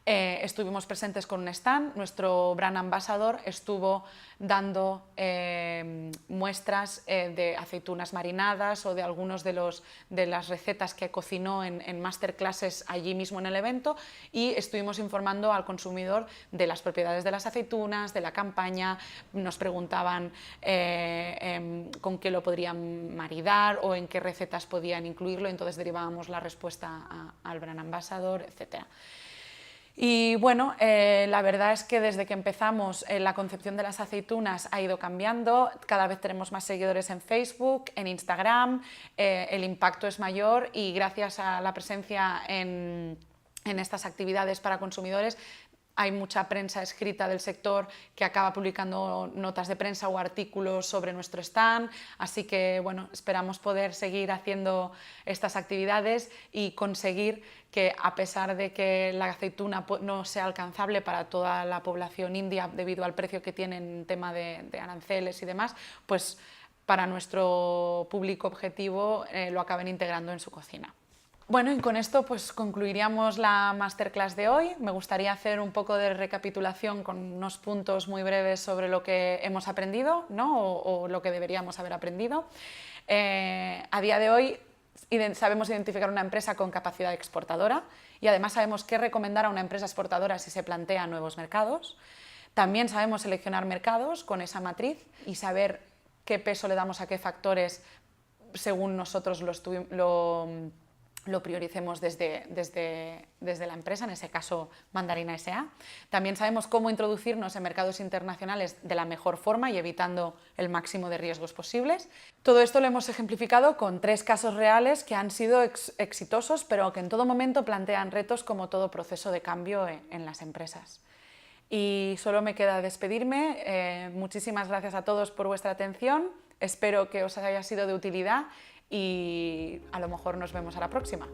estuvimos presentes con un stand. Nuestro brand ambassador estuvo dando muestras de aceitunas marinadas o de algunos de las recetas que cocinó en masterclasses allí mismo en el evento, y estuvimos informando al consumidor de las propiedades de las aceitunas, de la campaña. Nos preguntaban con qué lo podrían maridar o en qué recetas podían incluirlo, entonces derivábamos la respuesta al brand ambassador, etc. Y bueno, la verdad es que desde que empezamos la concepción de las aceitunas ha ido cambiando, cada vez tenemos más seguidores en Facebook, en Instagram, el impacto es mayor, y gracias a la presencia en estas actividades para consumidores hay mucha prensa escrita del sector que acaba publicando notas de prensa o artículos sobre nuestro stand, así que bueno, esperamos poder seguir haciendo estas actividades y conseguir que, a pesar de que la aceituna no sea alcanzable para toda la población india debido al precio que tiene en tema de aranceles y demás, pues para nuestro público objetivo lo acaben integrando en su cocina. Bueno, y con esto pues concluiríamos la masterclass de hoy. Me gustaría hacer un poco de recapitulación con unos puntos muy breves sobre lo que hemos aprendido, ¿no? o lo que deberíamos haber aprendido. A día de hoy sabemos identificar una empresa con capacidad exportadora, y además sabemos qué recomendar a una empresa exportadora si se plantea nuevos mercados. También sabemos seleccionar mercados con esa matriz y saber qué peso le damos a qué factores según nosotros lo prioricemos desde la empresa, en ese caso Mandarina S.A. También sabemos cómo introducirnos en mercados internacionales de la mejor forma y evitando el máximo de riesgos posibles. Todo esto lo hemos ejemplificado con 3 casos reales que han sido exitosos, pero que en todo momento plantean retos, como todo proceso de cambio en las empresas. Y solo me queda despedirme. Muchísimas gracias a todos por vuestra atención. Espero que os haya sido de utilidad y a lo mejor nos vemos a la próxima.